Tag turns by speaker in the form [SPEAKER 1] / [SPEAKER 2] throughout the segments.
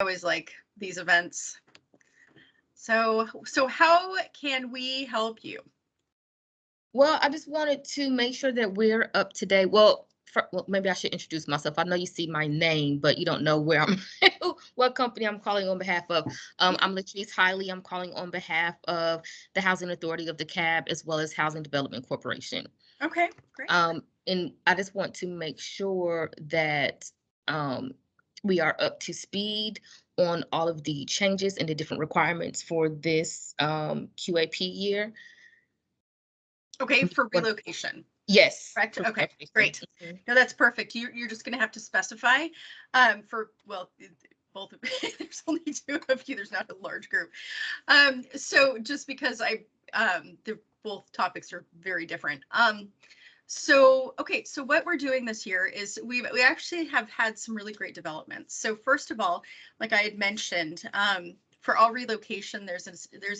[SPEAKER 1] always like these events. So how can we help you?
[SPEAKER 2] Well, I just wanted to make sure that we're up to date. Well, maybe I should introduce myself. I know you see my name, but you don't know where I'm, what company I'm calling on behalf of. I'm Latrice Hiley. I'm calling on behalf of the Housing Authority of DeKalb, as well as Housing Development Corporation.
[SPEAKER 1] Okay, great.
[SPEAKER 2] And I just want to make sure that we are up to speed on all of the changes and the different requirements for this QAP year.
[SPEAKER 1] Okay, for relocation.
[SPEAKER 2] Yes.
[SPEAKER 1] Correct. Okay, great. No, that's perfect. You're just going to have to specify for, well, both of there's only two of you. There's not a large group. So just because both topics are very different. So what we're doing this year is we actually have had some really great developments. So first of all, like I had mentioned, for all relocation, there's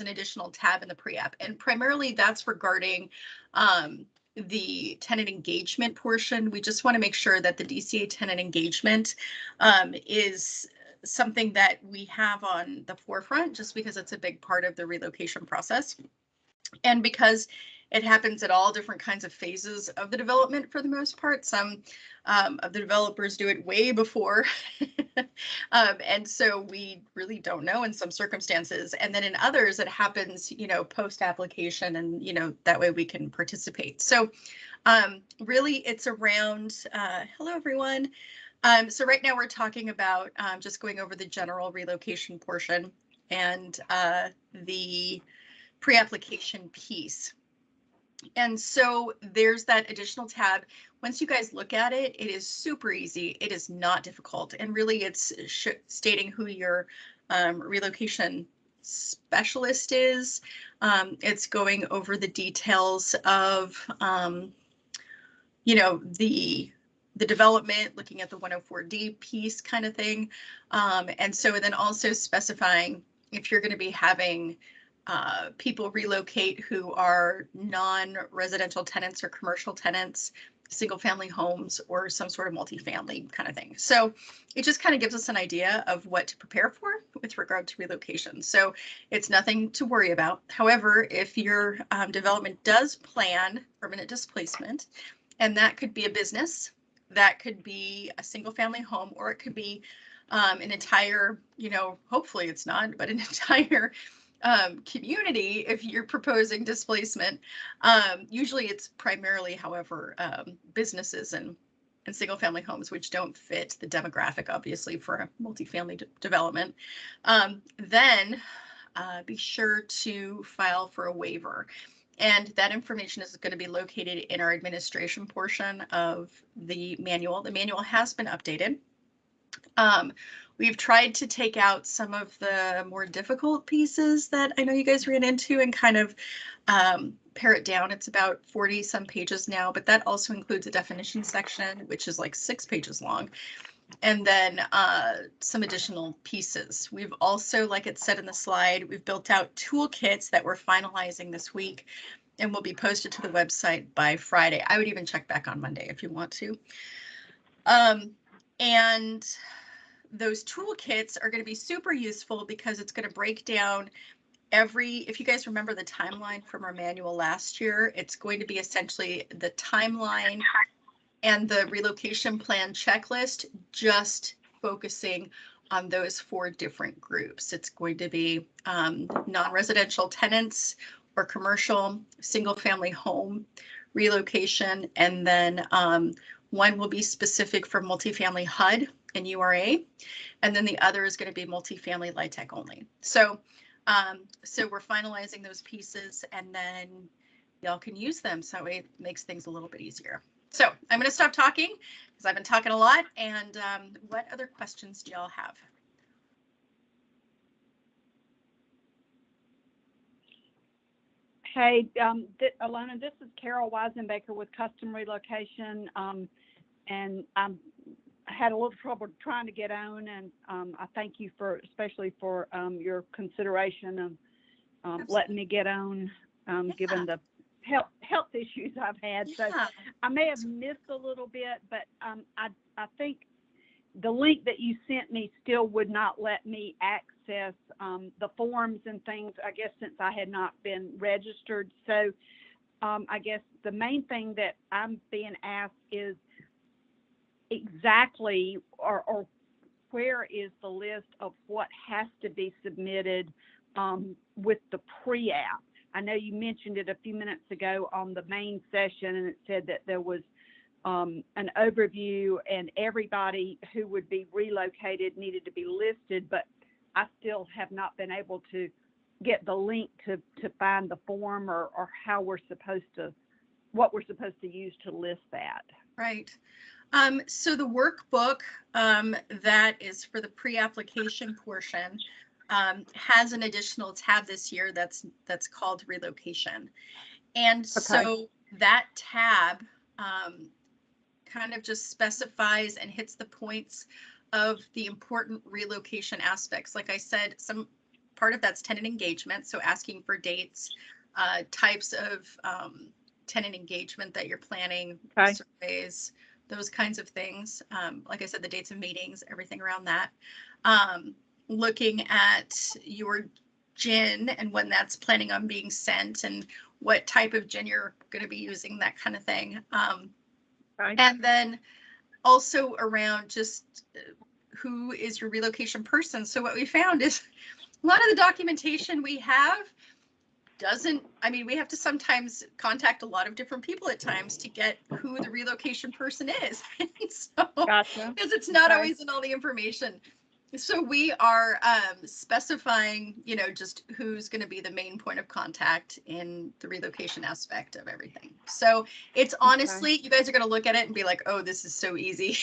[SPEAKER 1] an additional tab in the pre-app, and primarily that's regarding the tenant engagement portion. We just want to make sure that the DCA tenant engagement is something that we have on the forefront, just because it's a big part of the relocation process. And because it happens at all different kinds of phases of the development for the most part. Some of the developers do it way before. And so we really don't know in some circumstances. And then in others, it happens, post application, and, that way we can participate. So really it's around, hello, everyone. So right now we're talking about just going over the general relocation portion and the pre-application piece. And so there's that additional tab. Once you guys look at it, it is super easy. It is not difficult. And really it's stating who your relocation specialist is. It's going over the details of, the development, looking at the 104D piece kind of thing. And so then also specifying if you're going to be having people relocate who are non-residential tenants or commercial tenants, single family homes, or some sort of multifamily kind of thing. So it just kind of gives us an idea of what to prepare for with regard to relocation. So it's nothing to worry about. However, if your development does plan permanent displacement, and that could be a business, that could be a single family home, or it could be an entire, hopefully it's not, but an entire community, if you're proposing displacement. Usually it's primarily, however, businesses and single family homes, which don't fit the demographic, obviously, for a multifamily development. Then be sure to file for a waiver. And that information is going to be located in our administration portion of the manual. The manual has been updated. We've tried to take out some of the more difficult pieces that I know you guys ran into and kind of pare it down. It's about 40 some pages now, but that also includes a definition section, which is like 6 pages long. And then some additional pieces. We've also, like it said in the slide, we've built out toolkits that we're finalizing this week and will be posted to the website by Friday. I would even check back on Monday if you want to. And those toolkits are going to be super useful because it's going to break down if you guys remember the timeline from our manual last year, it's going to be essentially the timeline and the relocation plan checklist, just focusing on those 4 different groups. It's going to be non-residential tenants or commercial, single family home relocation, and then one will be specific for multifamily HUD and URA, and then the other is going to be multifamily LIHTC only. So we're finalizing those pieces, and then y'all can use them, so it makes things a little bit easier. So I'm going to stop talking because I've been talking a lot. And what other questions do y'all have?
[SPEAKER 3] Hey, Alona, this is Carol Weisenbaker with Custom Relocation, and I had a little trouble trying to get on, and I thank you especially for your consideration of letting me get on, given the health issues I've had. So I may have missed a little bit, but I think the link that you sent me still would not let me access the forms and things, I guess, since I had not been registered. So I guess the main thing that I'm being asked is exactly or where is the list of what has to be submitted with the pre-app. I know you mentioned it a few minutes ago on the main session, and it said that there was an overview and everybody who would be relocated needed to be listed, but I still have not been able to get the link to find the form or how we're supposed to, what we're supposed to use to list that.
[SPEAKER 1] Right. So the workbook that is for the pre-application portion has an additional tab this year that's called Relocation. And so that tab kind of just specifies and hits the points of the important relocation aspects. Like I said, some part of that's tenant engagement, so asking for dates, types of tenant engagement that you're planning, surveys, those kinds of things. Like I said, the dates of meetings, everything around that. Looking at your gin and when that's planning on being sent and what type of gin you're going to be using, that kind of thing. And then also around just who is your relocation person. So what we found is a lot of the documentation we have doesn't, I mean, we have to sometimes contact a lot of different people at times to get who the relocation person is. So, because it's not always in all the information. So we are specifying, you know, just who's going to be the main point of contact in the relocation aspect of everything. So it's honestly, you guys are going to look at it and be like, oh, this is so easy.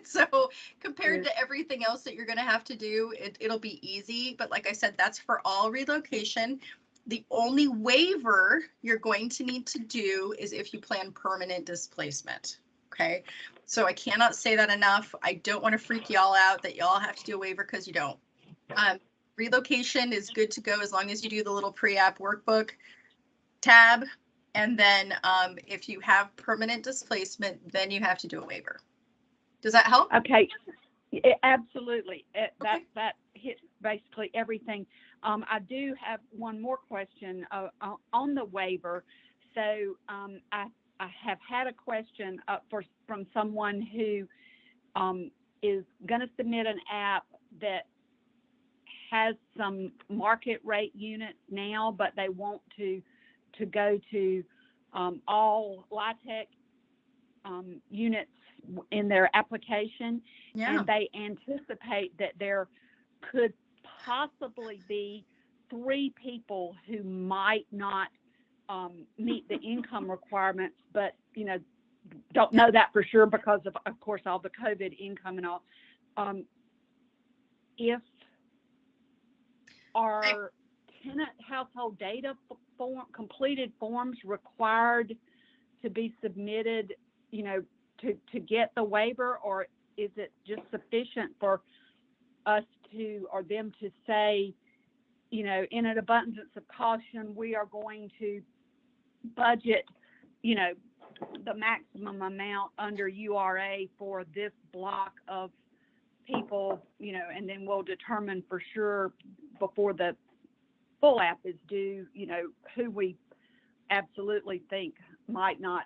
[SPEAKER 1] So compared to everything else that you're going to have to do, it'll be easy. But like I said, that's for all relocation. The only waiver you're going to need to do is if you plan permanent displacement. Okay. So I cannot say that enough. I don't want to freak y'all out that y'all have to do a waiver because you don't. Relocation is good to go as long as you do the little pre-app workbook tab. And then if you have permanent displacement, then you have to do a waiver. Does that help?
[SPEAKER 3] Okay. Absolutely. That hits basically everything. I do have one more question on the waiver. So I have had a question from someone who is going to submit an app that has some market rate units now, but they want to go to all LIHTC units in their application. And they anticipate that there could possibly be 3 people who might not meet the income requirements, but you know, don't know that for sure because of course all the COVID income and all. If our tenant household data completed forms required to be submitted, you know, to get the waiver, or is it just sufficient for us to, or them to say, you know, in an abundance of caution, we are going to budget, you know, the maximum amount under URA for this block of people, you know, and then we'll determine for sure before the full app is due, you know, who we absolutely think might not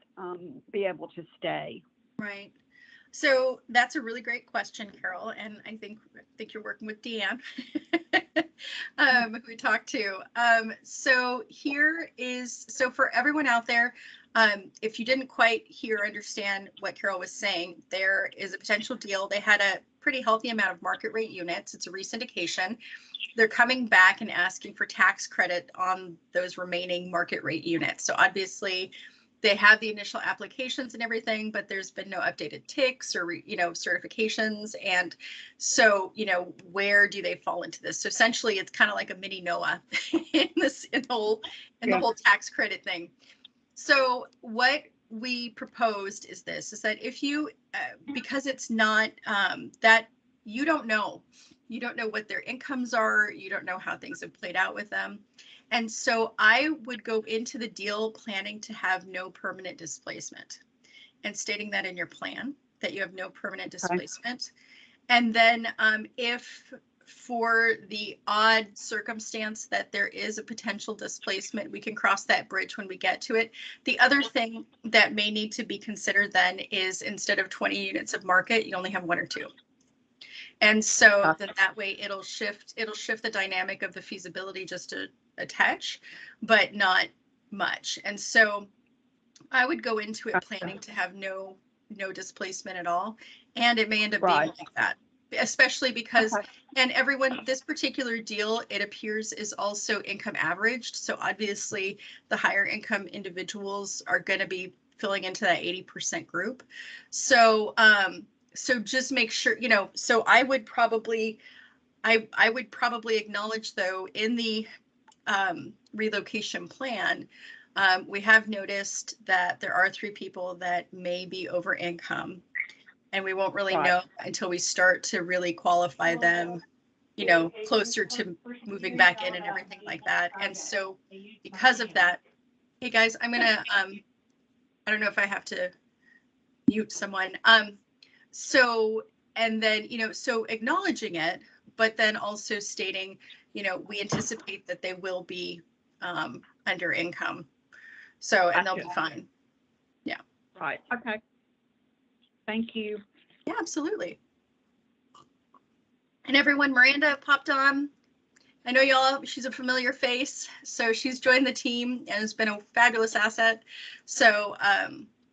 [SPEAKER 3] be able to stay.
[SPEAKER 1] Right. So that's a really great question, Carol, and I think you're working with Deanne, who we talked to. So here is, so for everyone out there, if you didn't quite hear or understand what Carol was saying, there is a potential deal. They had a pretty healthy amount of market rate units. It's a resyndication. They're coming back and asking for tax credit on those remaining market rate units. So obviously, they have the initial applications and everything, but there's been no updated TICs or, you know, certifications. And so, you know, where do they fall into this? So essentially, it's kind of like a mini NOAA in the whole tax credit thing. So what we proposed is this, is that if you, because it's not that you don't know what their incomes are, you don't know how things have played out with them. And so I would go into the deal planning to have no permanent displacement and stating that in your plan that you have no permanent displacement. And then if for the odd circumstance that there is a potential displacement, we can cross that bridge when we get to it. The other thing that may need to be considered then is instead of 20 units of market, you only have 1 or 2. And so then that way it'll shift the dynamic of the feasibility just a touch, but not much. And so I would go into it planning to have no displacement at all. And it may end up being like that, especially because, and everyone, this particular deal, it appears is also income averaged. So obviously the higher income individuals are going to be filling into that 80% group. So, so just make sure, you know, so I would probably acknowledge though in the relocation plan, we have noticed that there are 3 people that may be over income, and we won't really know until we start to really qualify them, you know, closer to moving back in and everything like that. And so because of that, hey guys, I'm gonna, I don't know if I have to mute someone. So, and then, you know, so acknowledging it, but then also stating, you know, we anticipate that they will be under income. So, and they'll be fine. Yeah.
[SPEAKER 3] Right. Okay. Thank you.
[SPEAKER 1] Yeah, absolutely. And everyone, Miranda popped on. I know y'all, she's a familiar face. So she's joined the team and has been a fabulous asset. So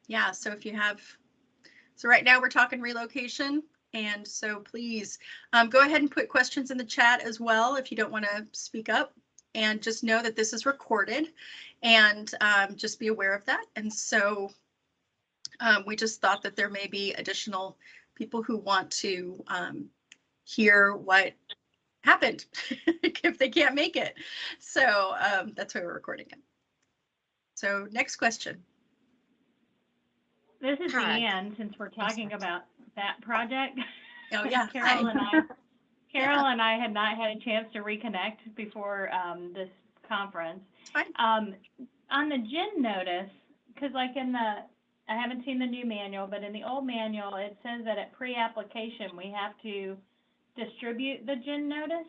[SPEAKER 1] yeah, so if you have, so right now we're talking relocation. And so please go ahead and put questions in the chat as well if you don't want to speak up. And just know that this is recorded and just be aware of that. And so we just thought that there may be additional people who want to hear what happened if they can't make it. So that's why we're recording it. So next question.
[SPEAKER 4] This is
[SPEAKER 2] Hi.
[SPEAKER 4] Deanne, since we're talking about that project.
[SPEAKER 1] Oh yeah.
[SPEAKER 4] Carol and I had not had a chance to reconnect before this conference.
[SPEAKER 1] It's fine.
[SPEAKER 4] On the GIN notice, because like in the, I haven't seen the new manual, but in the old manual, it says that at pre-application, we have to distribute the GIN notice.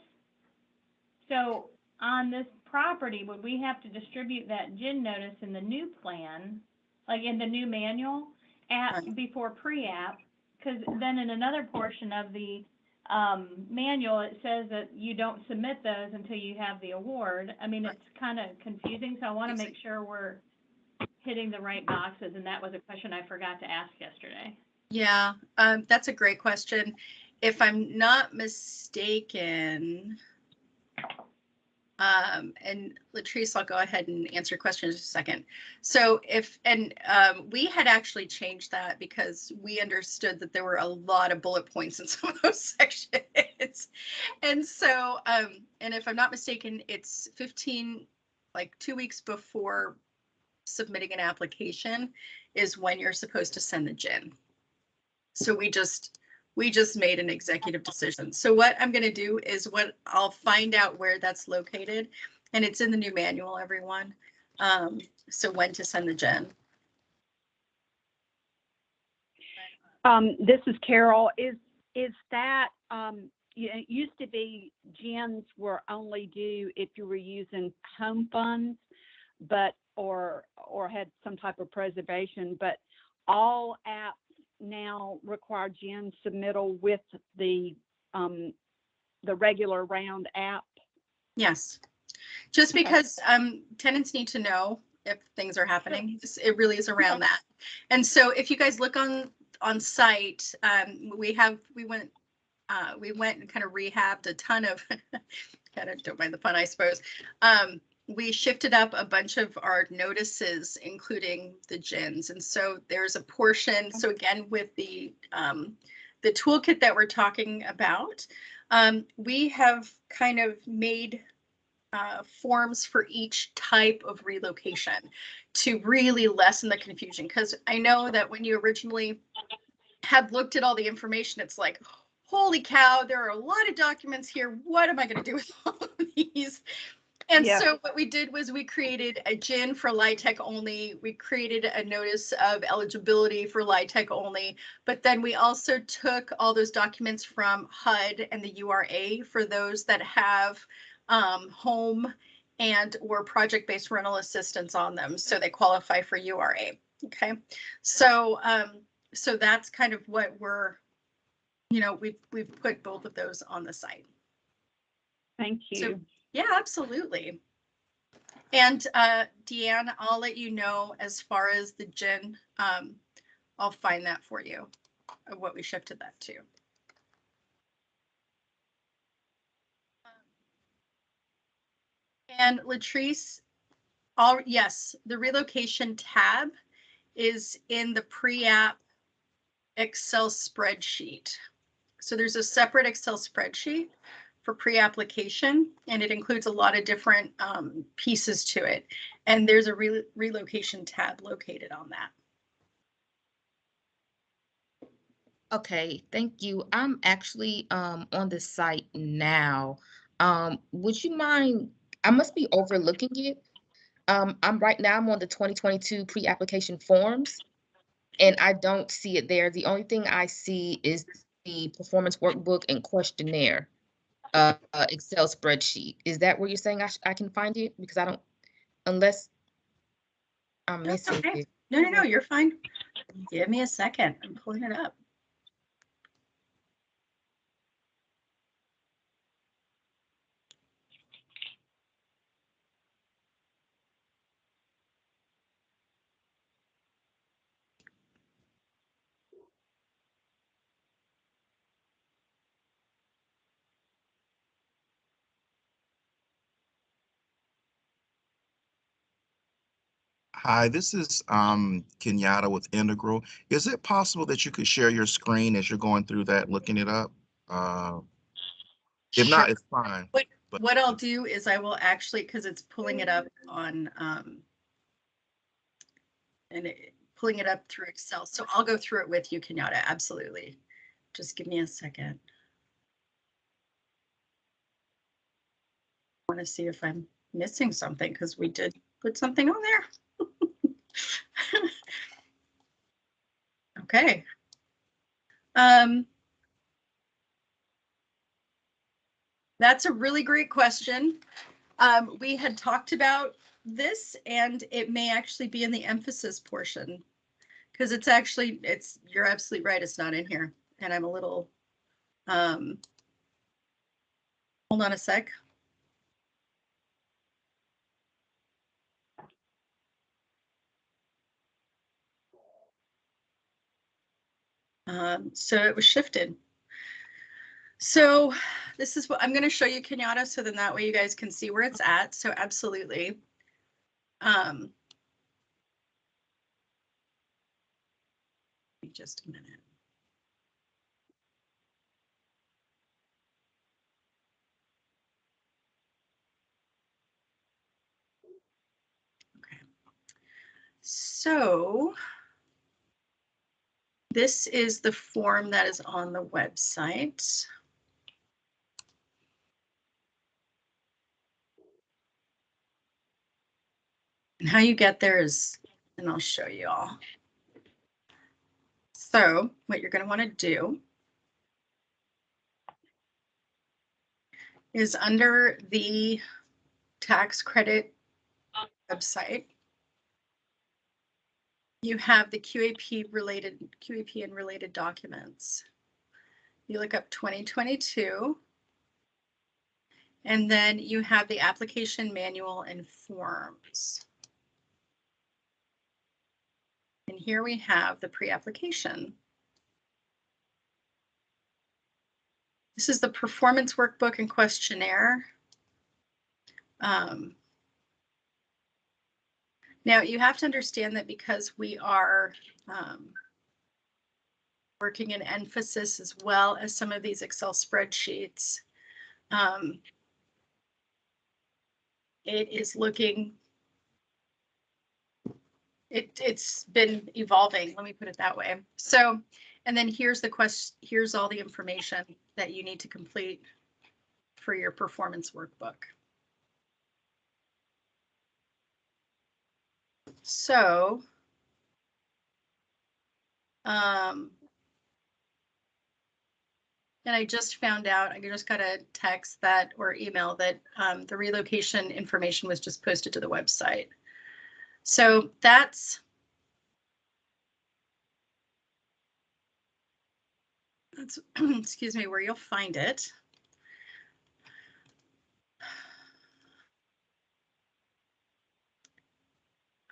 [SPEAKER 4] So on this property, would we have to distribute that GIN notice in the new plan, like in the new manual, before pre-app? Because then in another portion of the manual, it says that you don't submit those until you have the award. I mean, it's kind of confusing, so I want to make sure we're hitting the right boxes, and that was a question I forgot to ask yesterday.
[SPEAKER 1] Yeah, that's a great question. If I'm not mistaken, and Latrice, I'll go ahead and answer your question in just a second. So if, and we had actually changed that because we understood that there were a lot of bullet points in some of those sections. And so, and if I'm not mistaken, it's 15, like 2 weeks before submitting an application is when you're supposed to send the GIN. So we just made an executive decision. So what I'm going to do is I'll find out where that's located, and it's in the new manual, everyone. So when to send the GIN.
[SPEAKER 3] This is Carol. Is that it used to be GINs were only due if you were using home funds, but or had some type of preservation, but all apps now require GIN submittal with the regular round app? Yes.
[SPEAKER 1] Just because tenants need to know if things are happening. It really is around that. And so if you guys look on site, we went and kind of rehabbed a ton of, kind of don't mind the pun, I suppose. We shifted up a bunch of our notices, including the GINs. And so there's a portion. So again, with the toolkit that we're talking about, we have kind of made forms for each type of relocation to really lessen the confusion. Because I know that when you originally had looked at all the information, it's like, holy cow, there are a lot of documents here. What am I going to do with all of these? And
[SPEAKER 3] Yeah.
[SPEAKER 1] so what we did was we created a GIN for LIHTC only. We created a notice of eligibility for LIHTC only. But then we also took all those documents from HUD and the URA for those that have home and or project-based rental assistance on them. So they qualify for URA. Okay. So so that's kind of what we're, you know, we've put both of those on the site.
[SPEAKER 3] Thank you.
[SPEAKER 1] So, yeah, absolutely. And Deanne, I'll let you know as far as the GIN. I'll find that for you, what we shifted that to. And Latrice, yes, the relocation tab is in the pre-app Excel spreadsheet. So there's a separate Excel spreadsheet for pre-application, and it includes a lot of different pieces to it. And there's a relocation tab located on that.
[SPEAKER 2] Okay, thank you. I'm actually on the site now. Would you mind, I must be overlooking it. I'm on the 2022 pre-application forms, and I don't see it there. The only thing I see is the performance workbook and questionnaire Excel spreadsheet. Is that where you're saying I can find it? Because I don't, unless I'm
[SPEAKER 1] That's
[SPEAKER 2] missing
[SPEAKER 1] okay.
[SPEAKER 2] it.
[SPEAKER 1] No, you're fine. Give me a second. I'm pulling it up.
[SPEAKER 5] Hi, this is Kenyatta with Integral. Is it possible that you could share your screen as you're going through that, looking it up? If not,
[SPEAKER 1] Sure.
[SPEAKER 5] it's fine. But
[SPEAKER 1] What I'll do is I will actually, because it's pulling it up on pulling it up through Excel. So I'll go through it with you, Kenyatta. Absolutely. Just give me a second. I want to see if I'm missing something because we did put something on there. Okay. That's a really great question. We had talked about this, and it may actually be in the emphasis portion because you're absolutely right. It's not in here, and I'm a little, hold on a sec. So it was shifted. So this is what I'm going to show you, Kenyatta, so then that way you guys can see where it's at. So absolutely. Just a minute. Okay. So this is the form that is on the website. And how you get there is, and I'll show you all. So what you're going to want to do is under the tax credit website, you have the QAP and related documents. You look up 2022, and then you have the application manual and forms. And here we have the pre-application. This is the performance workbook and questionnaire. Now you have to understand that because we are working in emphasis as well as some of these Excel spreadsheets, it is looking, it's been evolving, let me put it that way. So, and then here's the question, here's all the information that you need to complete for your performance workbook. So, and I just found out, I just got a text that, or email that the relocation information was just posted to the website. So that's excuse me, where you'll find it.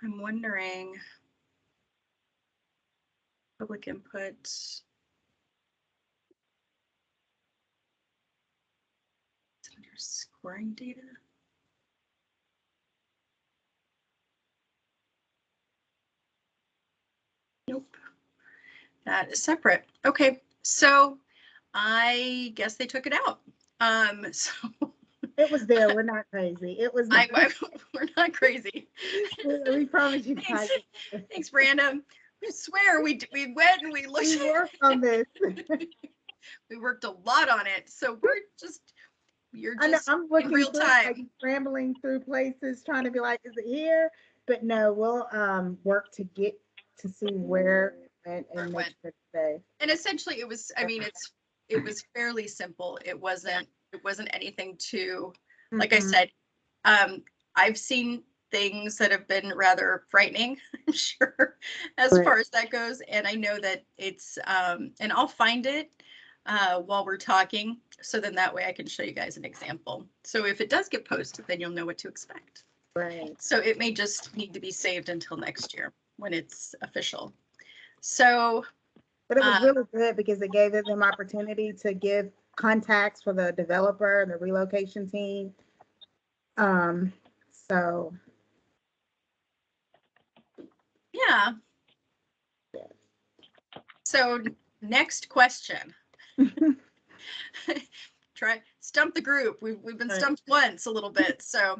[SPEAKER 1] I'm wondering, public input. It's under scoring data. Nope, that is separate. Okay, so I guess they took it out. So
[SPEAKER 6] It was there. We're not crazy. It was.
[SPEAKER 1] we're not crazy.
[SPEAKER 6] We promise you.
[SPEAKER 1] Thanks, thanks, Brandon. I swear we went and we looked.
[SPEAKER 6] We worked on this.
[SPEAKER 1] We worked a lot on it, so you're
[SPEAKER 6] I know,
[SPEAKER 1] just
[SPEAKER 6] I'm
[SPEAKER 1] in
[SPEAKER 6] looking
[SPEAKER 1] real
[SPEAKER 6] through,
[SPEAKER 1] time.
[SPEAKER 6] like, scrambling through places, trying to be like, is it here? But no, we'll work to get to see where it went and make sure it's safe.
[SPEAKER 1] And essentially, it was. I mean, it was fairly simple. It wasn't anything too. Like I
[SPEAKER 6] Mhm.
[SPEAKER 1] said, I've seen things that have been rather frightening, I'm sure, as
[SPEAKER 6] Right.
[SPEAKER 1] far as that goes. And I know that it's, and I'll find it while we're talking. So then that way I can show you guys an example. So if it does get posted, then you'll know what to expect.
[SPEAKER 6] Right.
[SPEAKER 1] So it may just need to be saved until next year when it's official. So.
[SPEAKER 6] But it was really good because it gave them opportunity to give contacts for the developer and the relocation team. So.
[SPEAKER 1] Yeah. So next question. Try stump the group. We've been stumped once a little bit. So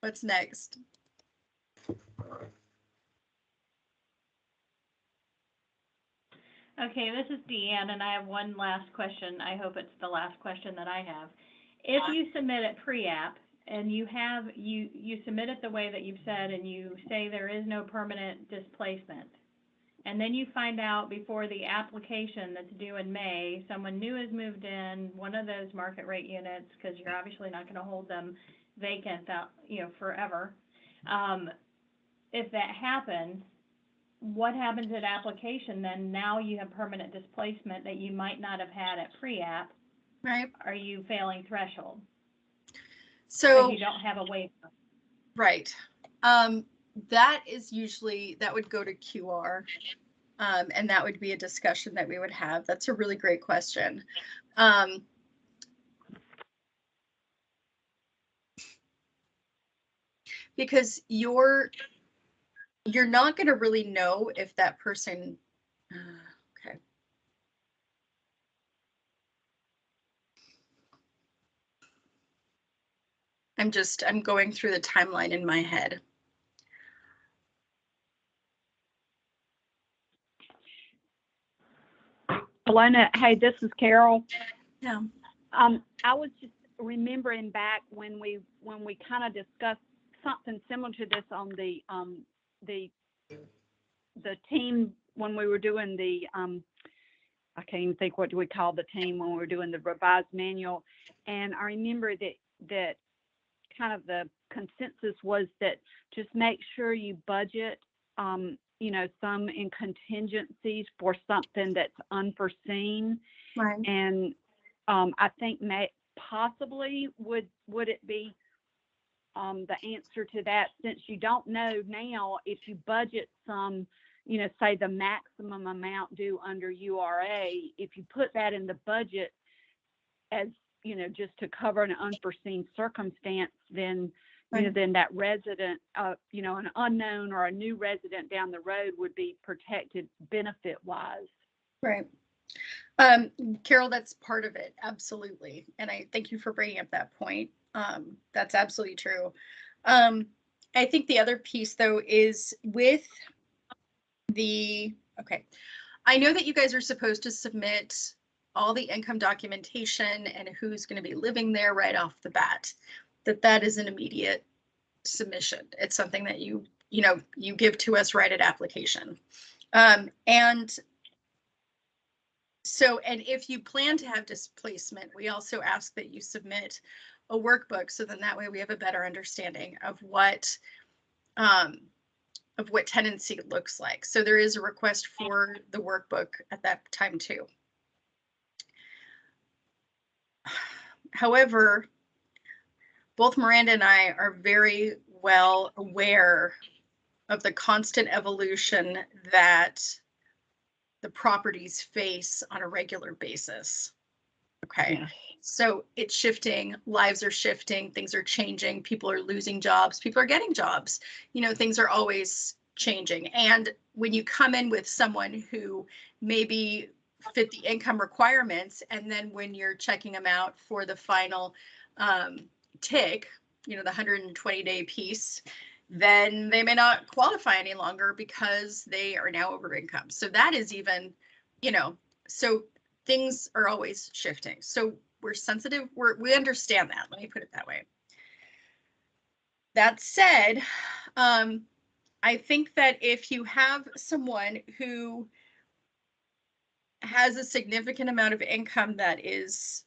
[SPEAKER 1] what's next?
[SPEAKER 4] Okay, this is Deanne, and I have one last question. I hope it's the last question that I have. If you submit it pre-app and you submit it the way that you've said, and you say there is no permanent displacement, and then you find out before the application that's due in May, someone new has moved in, one of those market rate units, because you're obviously not going to hold them vacant, forever. If that happens, what happens at application then? Now you have permanent displacement that you might not have had at pre-app.
[SPEAKER 1] Right.
[SPEAKER 4] Are you failing threshold?
[SPEAKER 1] So
[SPEAKER 4] you don't have a waiver.
[SPEAKER 1] Right. That would go to QR. And that would be a discussion that we would have. That's a really great question. Because you're not going to really know if that person, okay. I'm going through the timeline in my head.
[SPEAKER 3] Alona, hey, this is Carol.
[SPEAKER 1] Yeah.
[SPEAKER 3] I was just remembering back when we kind of discussed something similar to this on the team when we were doing the I can't even think what do we call the team when we were doing the revised manual, and I remember that kind of the consensus was that just make sure you budget some in contingencies for something that's unforeseen.
[SPEAKER 1] Right.
[SPEAKER 3] And I think possibly would it be the answer to that, since you don't know now if you budget some, say the maximum amount due under URA, if you put that in the budget as, just to cover an unforeseen circumstance, then then that resident, an unknown or a new resident down the road would be protected benefit-wise.
[SPEAKER 1] Right. Carol, that's part of it. Absolutely. And I thank you for bringing up that point. That's absolutely true. I think the other piece, though, is with I know that you guys are supposed to submit all the income documentation and who's going to be living there right off the bat, that is an immediate submission. It's something that you give to us right at application. And so, and if you plan to have displacement, we also ask that you submit a workbook. So then that way we have a better understanding of what tenancy looks like. So there is a request for the workbook at that time too. However, both Miranda and I are very well aware of the constant evolution that the properties face on a regular basis. Okay.
[SPEAKER 3] Yeah.
[SPEAKER 1] So it's shifting, lives are shifting, things are changing, people are losing jobs, people are getting jobs. Things are always changing. And when you come in with someone who maybe fit the income requirements, and then when you're checking them out for the final TIG, the 120-day piece, then they may not qualify any longer because they are now over income. So that is even, so things are always shifting. So we're sensitive, we understand that. Let me put it that way. That said, I think that if you have someone who has a significant amount of income that is,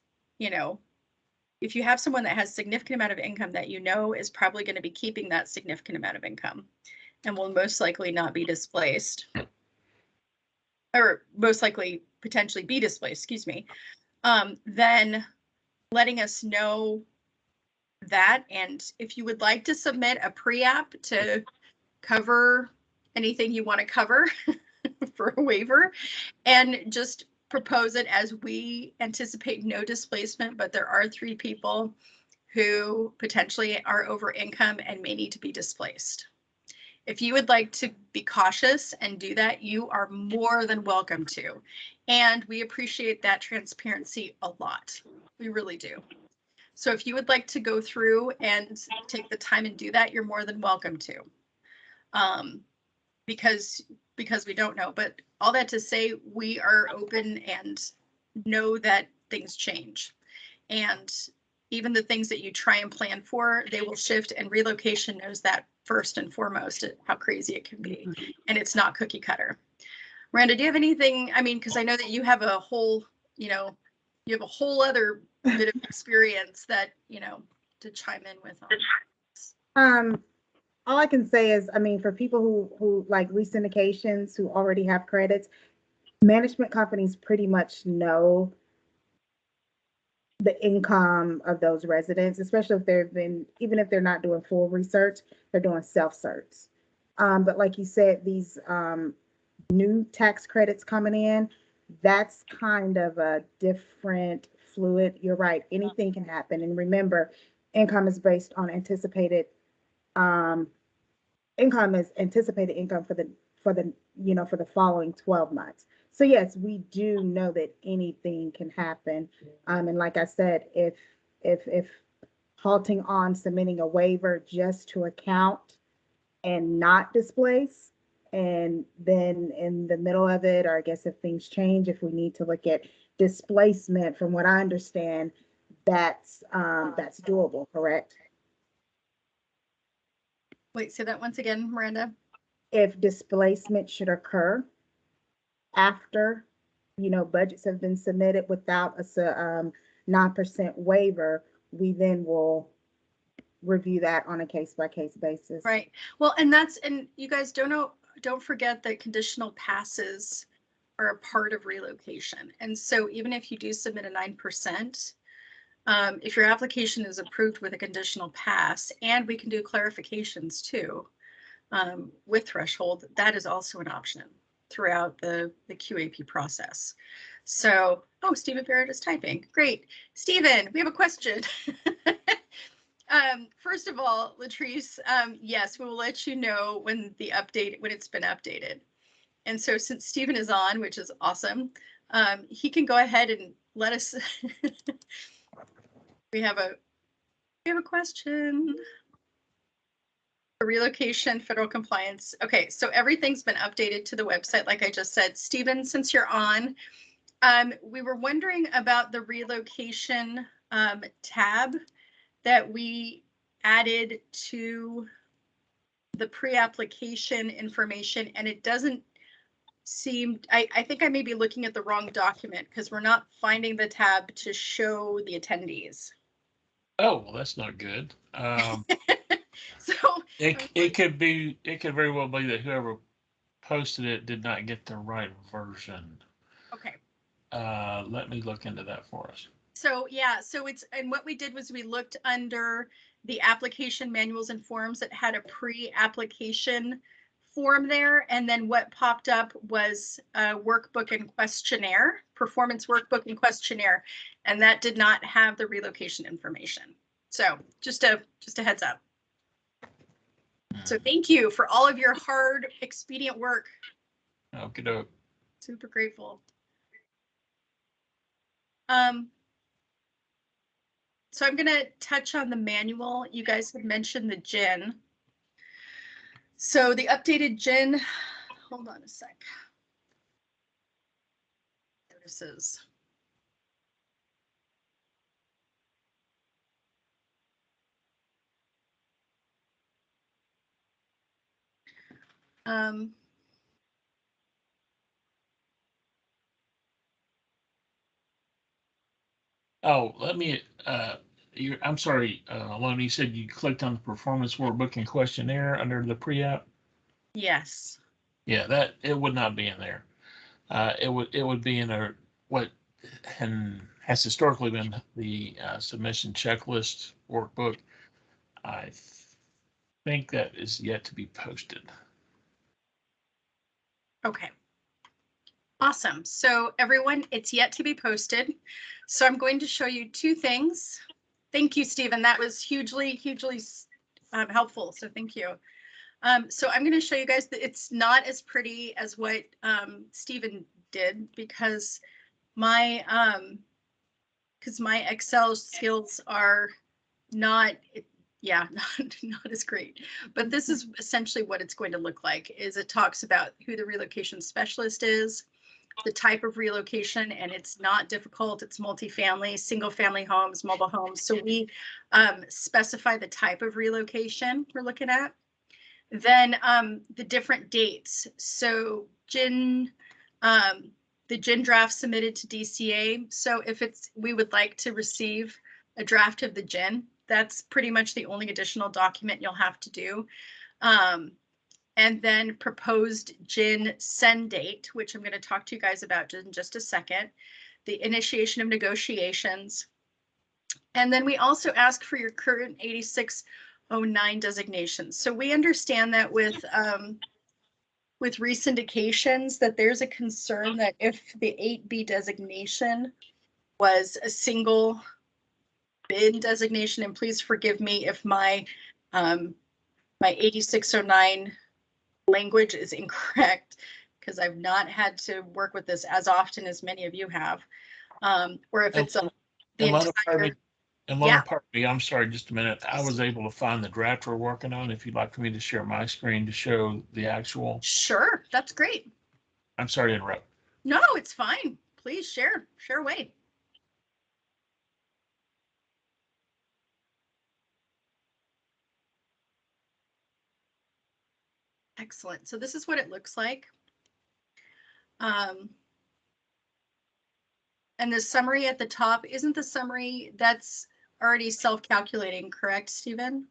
[SPEAKER 1] if you have someone that has significant amount of income that is probably going to be keeping that significant amount of income and will most likely not be displaced, or most likely potentially be displaced, excuse me, then letting us know that. And if you would like to submit a pre-app to cover anything you want to cover for a waiver, and just propose it as we anticipate no displacement, but there are 3 people who potentially are over income and may need to be displaced. If you would like to be cautious and do that, you are more than welcome to. And we appreciate that transparency a lot. We really do. So if you would like to go through and take the time and do that, you're more than welcome to. Because we don't know, but all that to say, we are open and know that things change. And even the things that you try and plan for, they will shift, and relocation knows that first and foremost, how crazy it can be. And it's not cookie cutter. Miranda, do you have anything? I mean, because I know that you have a whole, you have a whole other bit of experience that, to chime in with on.
[SPEAKER 6] All I can say is, I mean, for people who like re-syndications who already have credits, management companies pretty much know the income of those residents, especially if even if they're not doing full research, they're doing self-certs. But like you said, these new tax credits coming in, that's kind of a different fluid. You're right, anything can happen. And remember, income is based on anticipated income is anticipated income for the following 12 months. So yes, we do know that anything can happen. And like I said, if halting on submitting a waiver just to account and not displace, and then in the middle of it, or I guess if things change, if we need to look at displacement, from what I understand, that's doable, correct?
[SPEAKER 1] Wait, say that once again, Miranda.
[SPEAKER 6] If displacement should occur after, budgets have been submitted without a 9% waiver, we then will review that on a case-by-case basis.
[SPEAKER 1] Right. Well, and you guys don't forget that conditional passes are a part of relocation. And so even if you do submit a 9%, if your application is approved with a conditional pass, and we can do clarifications too, with threshold, that is also an option throughout the QAP process. So, oh, Stephen Barrett is typing. Great. Stephen, we have a question. First of all, Latrice, yes, we will let you know when it's been updated. And so since Stephen is on, which is awesome, he can go ahead and let us. We have a question. Relocation, federal compliance. Okay, so everything's been updated to the website, like I just said. Stephen, since you're on, we were wondering about the relocation tab that we added to the pre-application information, and it doesn't seem, I think I may be looking at the wrong document because we're not finding the tab to show the attendees.
[SPEAKER 7] Oh, well, that's not good.
[SPEAKER 1] So
[SPEAKER 7] It could very well be that whoever posted it did not get the right version.
[SPEAKER 1] okay.
[SPEAKER 7] Let me look into that for us.
[SPEAKER 1] So yeah, so it's, and what we did was we looked under the application manuals and forms that had a pre-application form there. And then what popped up was a workbook and questionnaire, performance workbook and questionnaire. And that did not have the relocation information. So just a heads up. So thank you for all of your hard, expedient work.
[SPEAKER 7] Okie doke.
[SPEAKER 1] Super grateful. So I'm going to touch on the manual. You guys had mentioned the GIN. So the updated GIN, hold on a sec. Notices.
[SPEAKER 7] Oh, let me, I'm sorry, Alona, you said you clicked on the performance workbook and questionnaire under the pre-app?
[SPEAKER 1] Yes.
[SPEAKER 7] Yeah, that, it would not be in there. It would be in what has historically been the submission checklist workbook. I think that is yet to be posted.
[SPEAKER 1] Okay. Awesome. So everyone, it's yet to be posted. So I'm going to show you two things. Thank you, Stephen. That was hugely helpful. So thank you. So I'm going to show you guys that it's not as pretty as what Stephen did because my Excel skills are not, not as great. But this is essentially what it's going to look like. Is it talks about who the relocation specialist is, the type of relocation, and it's not difficult. It's multifamily, single family homes, mobile homes. So we specify the type of relocation we're looking at. Then the different dates. So the GIN draft submitted to DCA. So if we would like to receive a draft of the GIN, that's pretty much the only additional document you'll have to do. And then proposed GIN send date, which I'm going to talk to you guys about in just a second, the initiation of negotiations. And then we also ask for your current 8609 designations. So we understand that with resyndications that there's a concern that if the 8B designation was a single bid designation, and please forgive me if my 8609 language is incorrect, because I've not had to work with this as often as many of you have, or if it's the entire.
[SPEAKER 7] And
[SPEAKER 1] Yeah.
[SPEAKER 7] pardon me, I'm sorry, just a minute. I was able to find the draft we're working on. If you'd like for me to share my screen to show the actual.
[SPEAKER 1] Sure, that's great.
[SPEAKER 7] I'm sorry to interrupt.
[SPEAKER 1] No, it's fine. Please share away. Excellent. So this is what it looks like. And the summary at the top, isn't the summary that's already self-calculating, correct, Stephen?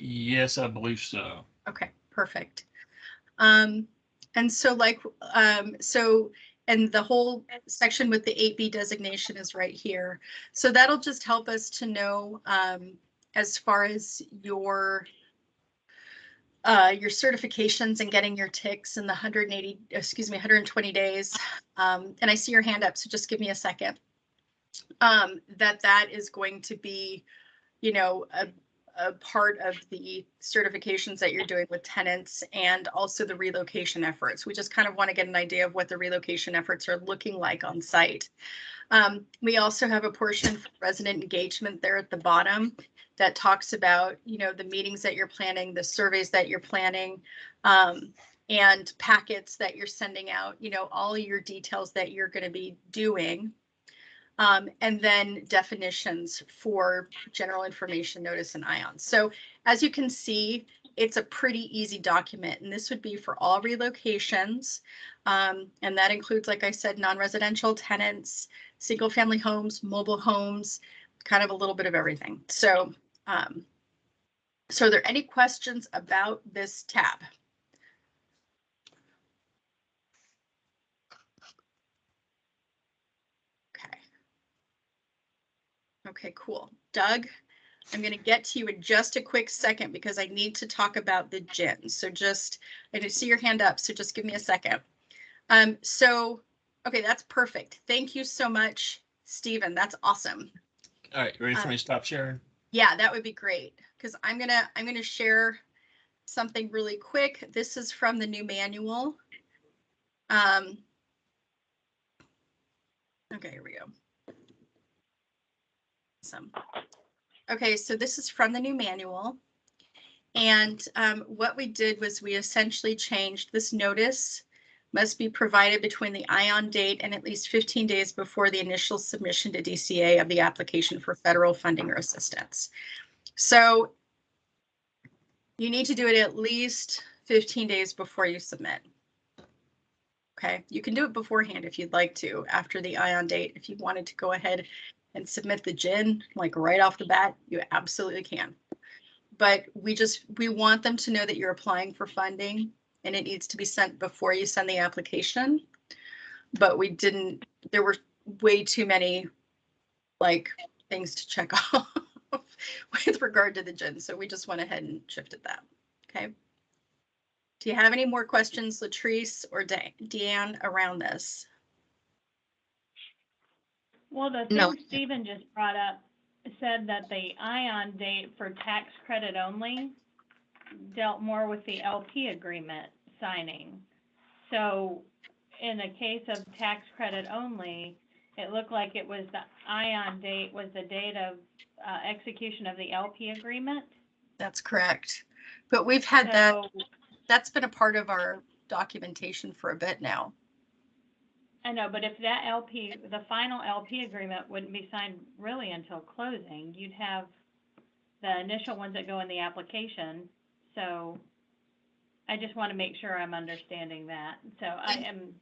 [SPEAKER 7] Yes, I believe so.
[SPEAKER 1] Okay, perfect. And so and the whole section with the 8B designation is right here. So that'll just help us to know as far as your certifications and getting your ticks in the 120 days. And I see your hand up, so just give me a second. That is going to be, a part of the certifications that you're doing with tenants and also the relocation efforts. We just kind of want to get an idea of what the relocation efforts are looking like on site. We also have a portion for resident engagement there at the bottom that talks about, the meetings that you're planning, the surveys that you're planning, and packets that you're sending out, all your details that you're going to be doing. and then definitions for general information notice and ION. So as you can see, it's a pretty easy document, and this would be for all relocations. And that includes, like I said, non-residential tenants, single family homes, mobile homes, kind of a little bit of everything. So, so are there any questions about this tab? Okay. Okay, cool. Doug, I'm going to get to you in just a quick second because I need to talk about the GIN. So just, I just see your hand up, so just give me a second. Okay, that's perfect. Thank you so much, Stephen. That's awesome.
[SPEAKER 7] All right, ready for me to stop sharing?
[SPEAKER 1] Yeah, that would be great, because I'm gonna share something really quick. This is from the new manual. Okay, here we go. Awesome. Okay, so this is from the new manual. And what we did was we essentially changed this notice must be provided between the ION date and at least 15 days before the initial submission to DCA of the application for federal funding or assistance. So you need to do it at least 15 days before you submit. Okay, you can do it beforehand if you'd like to, after the ION date. If you wanted to go ahead and submit the GIN like right off the bat, you absolutely can. But we want them to know that you're applying for funding, and it needs to be sent before you send the application. But there were way too many like things to check off with regard to the GIN. So we just went ahead and shifted that. Okay. Do you have any more questions, Latrice or Deanne, around this?
[SPEAKER 4] Well, the
[SPEAKER 2] No.
[SPEAKER 4] thing Stephen just brought up said that the ION date for tax credit only dealt more with the LP agreement signing. So in the case of tax credit only, it looked like it was the ION date was the date of execution of the LP agreement.
[SPEAKER 1] That's correct. But we've had that's been a part of our documentation for a bit now.
[SPEAKER 4] I know, but if that LP, the final LP agreement wouldn't be signed really until closing, you'd have the initial ones that go in the application. So I just want to make sure I'm understanding that. So I am.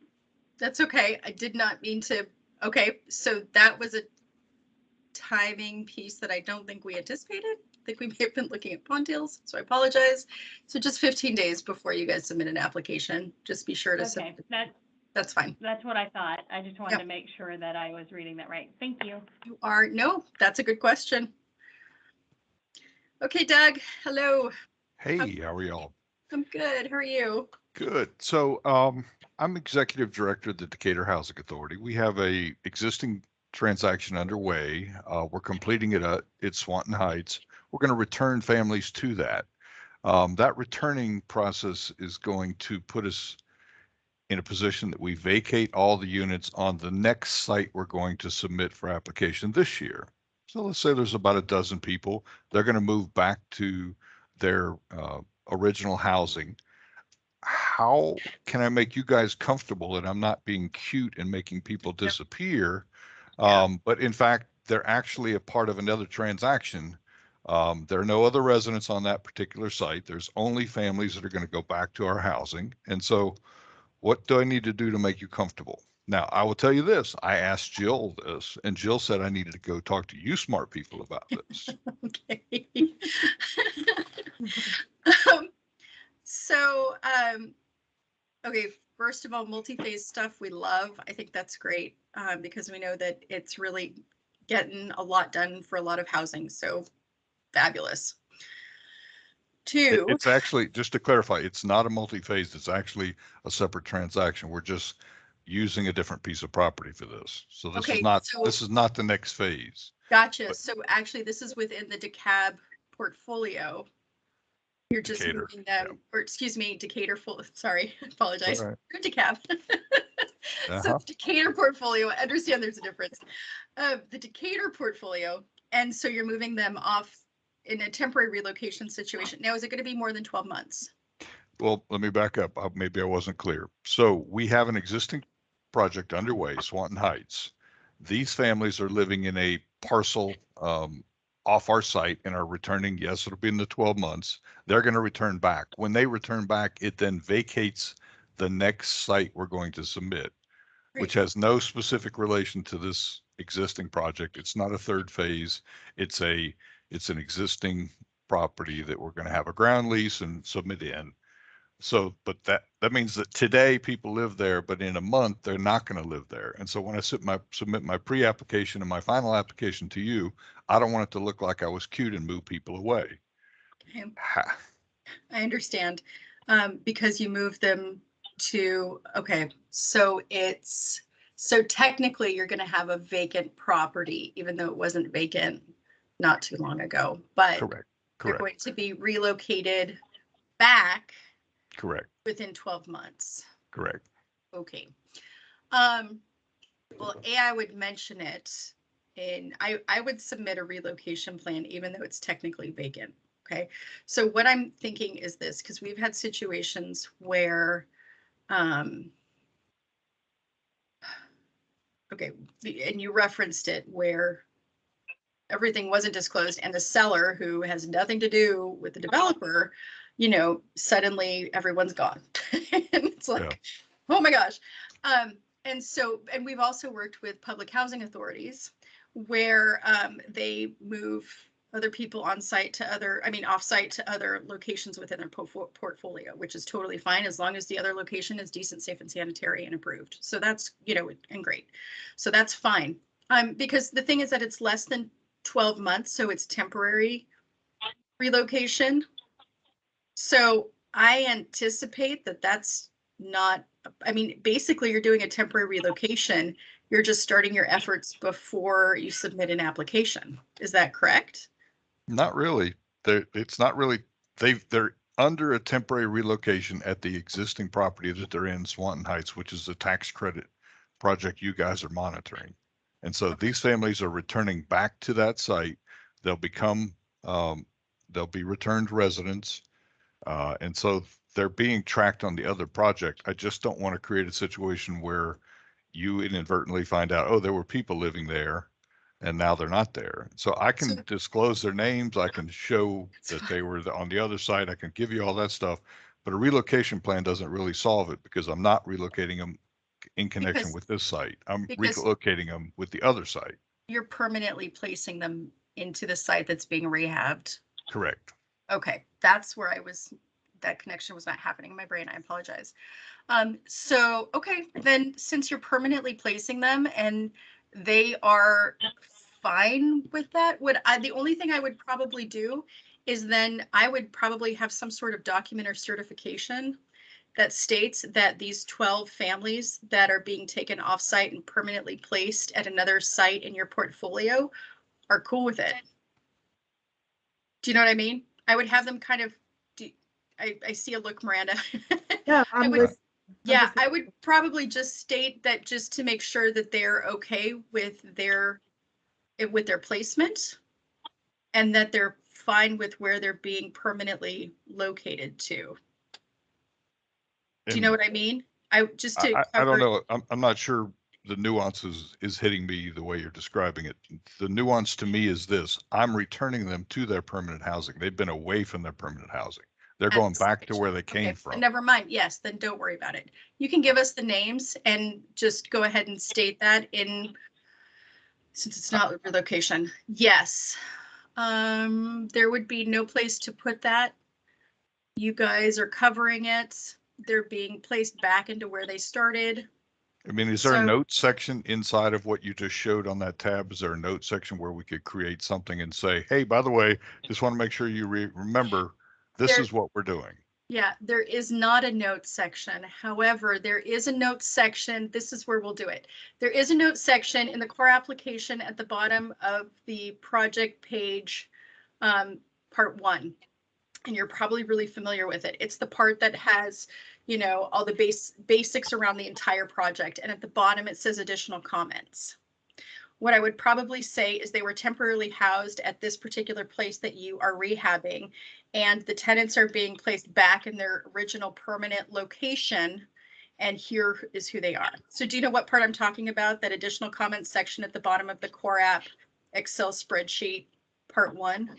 [SPEAKER 1] That's okay. I did not mean to. Okay, so that was a timing piece that I don't think we anticipated. I think we may have been looking at ponytails, so I apologize. So just 15 days before you guys submit an application, just be sure to submit. That's fine.
[SPEAKER 4] That's what I thought. I just wanted to make sure that I was reading that right. Thank you.
[SPEAKER 1] You are, no, that's a good question. Okay, Doug, hello.
[SPEAKER 8] Hey, how are y'all?
[SPEAKER 1] I'm good. How are you?
[SPEAKER 8] Good. So I'm executive director of the Decatur Housing Authority. We have a existing transaction underway. We're completing it at Swanton Heights. We're going to return families to that. That returning process is going to put us in a position that we vacate all the units on the next site we're going to submit for application this year. So let's say there's about a dozen people. They're going to move back to their original housing. How can I make you guys comfortable that I'm not being cute and making people disappear? But in fact, they're actually a part of another transaction. There are no other residents on that particular site. There's only families that are going to go back to our housing. And so what do I need to do to make you comfortable? Now, I will tell you this. I asked Jill this, and Jill said I needed to go talk to you smart people about this.
[SPEAKER 1] Okay. Okay, first of all, multi-phase stuff we love. I think that's great because we know that it's really getting a lot done for a lot of housing. So fabulous.
[SPEAKER 8] It's actually, just to clarify, it's not a multi-phase. It's actually a separate transaction. We're just using a different piece of property for this. So this is not the next phase.
[SPEAKER 1] Gotcha. So actually, this is within the DeKalb portfolio. You're just
[SPEAKER 8] Decatur,
[SPEAKER 1] moving them, or excuse me, Decatur. Sorry, I apologize.
[SPEAKER 8] All right.
[SPEAKER 1] You're DeKalb. So the Decatur portfolio. I understand there's a difference. The Decatur portfolio, and so you're moving them off in a temporary relocation situation. Now, is it going to be more than 12 months?
[SPEAKER 8] Well, let me back up. Maybe I wasn't clear. So we have an existing project underway, Swanton Heights. These families are living in a parcel off our site and are returning. Yes, it'll be in the 12 months. They're going to return back. When they return back, it then vacates the next site we're going to submit, which
[SPEAKER 1] Great.
[SPEAKER 8] has no specific relation to this existing project. It's not a third phase. It's an existing property that we're going to have a ground lease and submit in. So, but that means that today people live there, but in a month they're not going to live there. And so when I submit my pre-application and my final application to you, I don't want it to look like I was cute and move people away.
[SPEAKER 1] Okay. I understand, because you move them to, okay, so technically you're going to have a vacant property, even though it wasn't vacant not too long ago, but
[SPEAKER 8] Correct.
[SPEAKER 1] they're
[SPEAKER 8] Correct.
[SPEAKER 1] going to be relocated back
[SPEAKER 8] Correct.
[SPEAKER 1] within 12 months.
[SPEAKER 8] Correct.
[SPEAKER 1] Okay. Well, I would mention it, and I would submit a relocation plan, even though it's technically vacant. Okay. So what I'm thinking is this, because we've had situations where, okay, and you referenced it, where everything wasn't disclosed and the seller, who has nothing to do with the developer, suddenly everyone's gone. And it's like, yeah. Oh my gosh. And we've also worked with public housing authorities where they move other people on site to off site to other locations within their portfolio, which is totally fine as long as the other location is decent, safe, and sanitary and approved. So that's, and great. So that's fine. Because the thing is that it's less than 12 months, so it's temporary relocation. So I anticipate that that's not, basically you're doing a temporary relocation. You're just starting your efforts before you submit an application. Is that correct?
[SPEAKER 8] Not really. It's not really. They're under a temporary relocation at the existing property that they're in, Swanton Heights, which is the tax credit project you guys are monitoring. And so these families are returning back to that site. They'll be returned residents. And so they're being tracked on the other project. I just don't want to create a situation where you inadvertently find out, oh, there were people living there and now they're not there. So I can disclose their names. I can show that they were on the other side. I can give you all that stuff, but a relocation plan doesn't really solve it because I'm not relocating them in connection with this site. I'm relocating them with the other site.
[SPEAKER 1] You're permanently placing them into the site that's being rehabbed.
[SPEAKER 8] Correct.
[SPEAKER 1] Okay, that's where that connection was not happening in my brain. I apologize. So, okay, then since you're permanently placing them and they are fine with that, the only thing I would probably do is then I would probably have some sort of document or certification that states that these 12 families that are being taken off site and permanently placed at another site in your portfolio are cool with it. Do you know what I mean? I would have them kind of, I see a look, Miranda.
[SPEAKER 6] Yeah,
[SPEAKER 1] I would probably just state that just to make sure that they're okay with their placement and that they're fine with where they're being permanently located to. Do you know what I mean? I
[SPEAKER 8] don't know. I'm not sure the nuances is hitting me the way you're describing it. The nuance to me is this: I'm returning them to their permanent housing. They've been away from their permanent housing. They're going back to where they came from.
[SPEAKER 1] Never mind. Yes, then don't worry about it. You can give us the names and just go ahead and state that since it's not relocation. Yes. There would be no place to put that. You guys are covering it. They're being placed back into where they started.
[SPEAKER 8] Is there a note section inside of what you just showed on that tab? Is there a note section where we could create something and say, hey, by the way, just want to make sure you remember this is what we're doing?
[SPEAKER 1] Yeah, there is not a note section. However, there is a note section. This is where we'll do it. There is a note section in the core application at the bottom of the project page, part 1. And you're probably really familiar with it. It's the part that has, all the basics around the entire project. And at the bottom, it says additional comments. What I would probably say is they were temporarily housed at this particular place that you are rehabbing, and the tenants are being placed back in their original permanent location. and here is who they are. So do you know what part I'm talking about? That additional comments section at the bottom of the Core App Excel spreadsheet, part 1?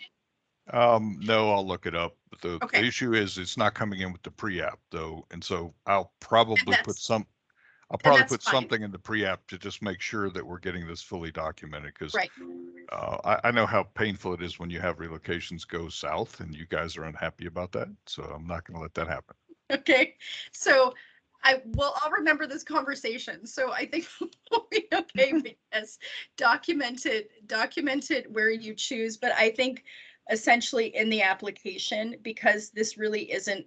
[SPEAKER 8] No, I'll look it up. But the
[SPEAKER 1] Okay.
[SPEAKER 8] issue is it's not coming in with the pre-app though. And so I'll probably put
[SPEAKER 1] that's fine.
[SPEAKER 8] something in the pre-app to just make sure that we're getting this fully documented, because
[SPEAKER 1] Right.
[SPEAKER 8] I know how painful it is when you have relocations go south and you guys are unhappy about that. So I'm not going to let that happen.
[SPEAKER 1] Okay. So I'll remember this conversation. So I think we'll be okay with this. Documented where you choose, but I think essentially in the application, because this really isn't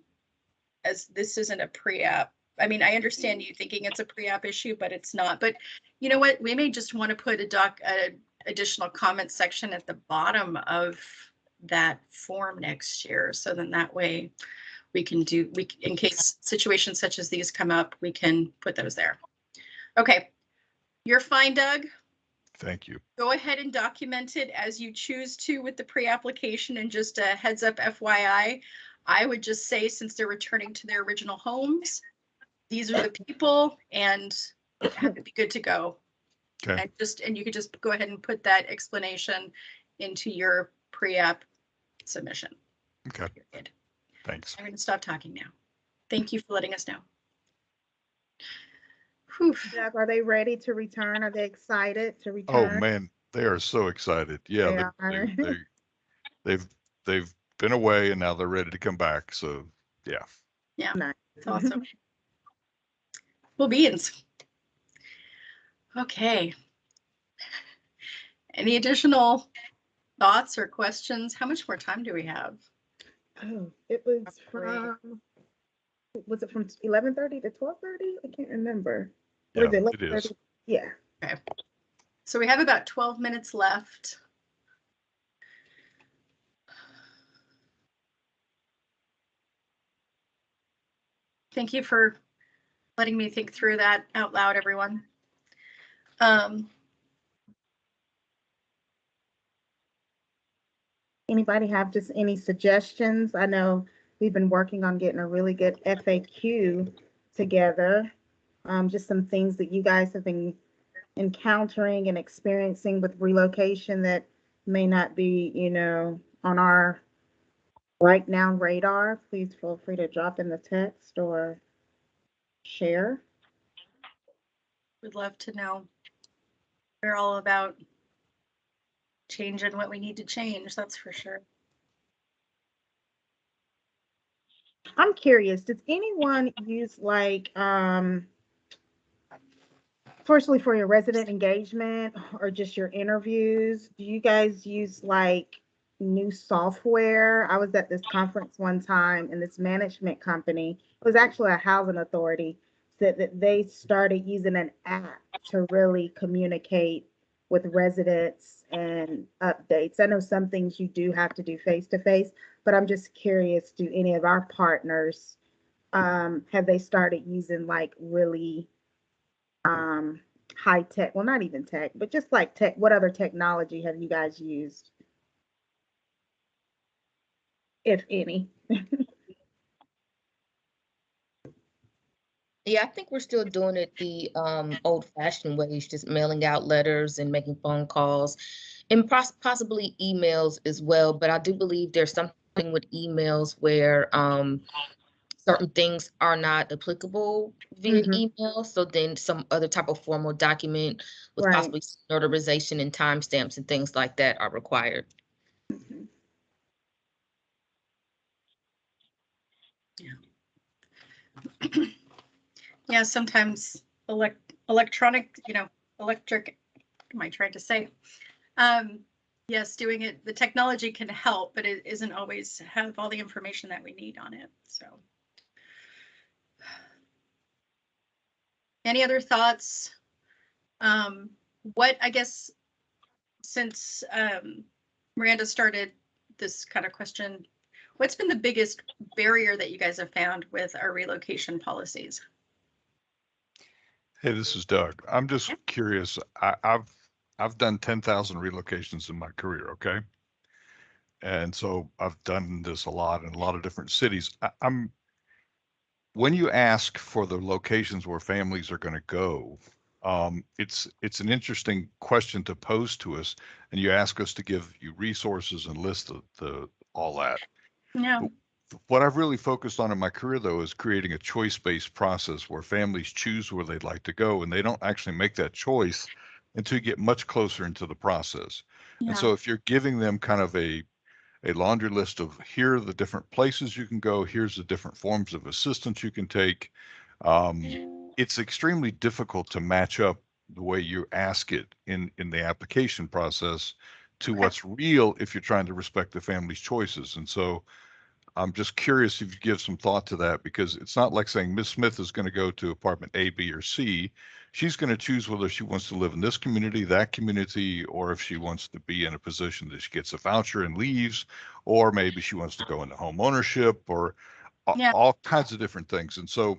[SPEAKER 1] a pre-app. I mean, I understand you thinking it's a pre-app issue, but it's not. But you know what? We may just want to put a additional comment section at the bottom of that form next year. So then that way we can in case situations such as these come up, we can put those there. Okay. You're fine, Doug.
[SPEAKER 8] Thank you.
[SPEAKER 1] Go ahead and document it as you choose to with the pre-application, and just a heads up FYI, I would just say, since they're returning to their original homes, these are the people, and have to be good to go.
[SPEAKER 8] Okay.
[SPEAKER 1] And you could just go ahead and put that explanation into your pre-app submission.
[SPEAKER 8] Okay.
[SPEAKER 1] Period.
[SPEAKER 8] Thanks.
[SPEAKER 1] I'm going to stop talking now. Thank you for letting us know. Whew.
[SPEAKER 6] Jeff, are they ready to return? Are they excited to
[SPEAKER 8] Oh
[SPEAKER 6] return?
[SPEAKER 8] man, they are so excited. Yeah,
[SPEAKER 6] They are.
[SPEAKER 8] they've been away and now they're ready to come back. So yeah.
[SPEAKER 1] Yeah,
[SPEAKER 6] Nice.
[SPEAKER 1] it's awesome. Well, beans. Okay. Any additional thoughts or questions? How much more time do we have?
[SPEAKER 6] Oh, it was from 11:30 to 12:30? I can't remember.
[SPEAKER 8] Yeah,
[SPEAKER 6] What is
[SPEAKER 8] it is.
[SPEAKER 6] 11:30? Yeah.
[SPEAKER 1] Okay. So we have about 12 minutes left. Thank you for letting me think through that out loud, everyone.
[SPEAKER 6] Anybody have just any suggestions? I know we've been working on getting a really good FAQ together. Just some things that you guys have been encountering and experiencing with relocation that may not be, on our right now radar. Please feel free to drop in the text or share.
[SPEAKER 1] We'd love to know. We're all about changing what we need to change, that's for sure.
[SPEAKER 6] I'm curious, does anyone use firstly for your resident engagement or just your interviews, do you guys use new software? I was at this conference one time and this management company, it was actually a housing authority, said that they started using an app to really communicate with residents and updates. I know some things you do have to do face to face, but I'm just curious, do any of our partners, have they started using really high tech, well, not even tech, but just tech, what other technology have you guys used, if any?
[SPEAKER 2] Yeah, I think we're still doing it the old-fashioned ways, just mailing out letters and making phone calls and possibly emails as well. But I do believe there's something with emails where certain things are not applicable via email. So then some other type of formal document with
[SPEAKER 6] Right.
[SPEAKER 2] possibly notarization and timestamps and things like that are required.
[SPEAKER 1] Yeah, sometimes electric, what am I trying to say? Yes, doing it, the technology can help, but it isn't always have all the information that we need on it, so. Any other thoughts? What, I guess, since Miranda started this kind of question, what's been the biggest barrier that you guys have found with our relocation policies?
[SPEAKER 8] Hey, this is Doug. I'm just curious. I've done 10,000 relocations in my career. Okay. And so I've done this a lot in a lot of different cities. when you ask for the locations where families are going to go, it's an interesting question to pose to us, and you ask us to give you resources and list the all that.
[SPEAKER 1] Yeah.
[SPEAKER 8] But what I've really focused on in my career, though, is creating a choice-based process where families choose where they'd like to go, and they don't actually make that choice until you get much closer into the process. And
[SPEAKER 1] Yeah.
[SPEAKER 8] so if you're giving them kind of a laundry list of here are the different places you can go, here's the different forms of assistance you can take, it's extremely difficult to match up the way you ask it in the application process to
[SPEAKER 1] Okay.
[SPEAKER 8] what's real if you're trying to respect the family's choices. And so I'm just curious if you give some thought to that, because it's not like saying Miss Smith is going to go to apartment A, B, or C. She's going to choose whether she wants to live in this community, that community, or if she wants to be in a position that she gets a voucher and leaves, or maybe she wants to go into home ownership, or
[SPEAKER 1] Yeah.
[SPEAKER 8] all kinds of different things. And so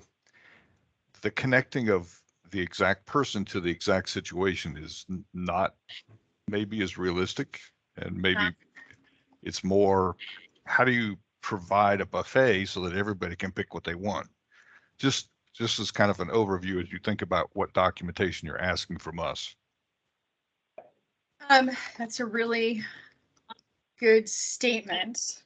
[SPEAKER 8] the connecting of the exact person to the exact situation is not maybe as realistic, and maybe it's more, how do you provide a buffet so that everybody can pick what they want? Just as kind of an overview as you think about what documentation you're asking from us.
[SPEAKER 1] That's a really good statement.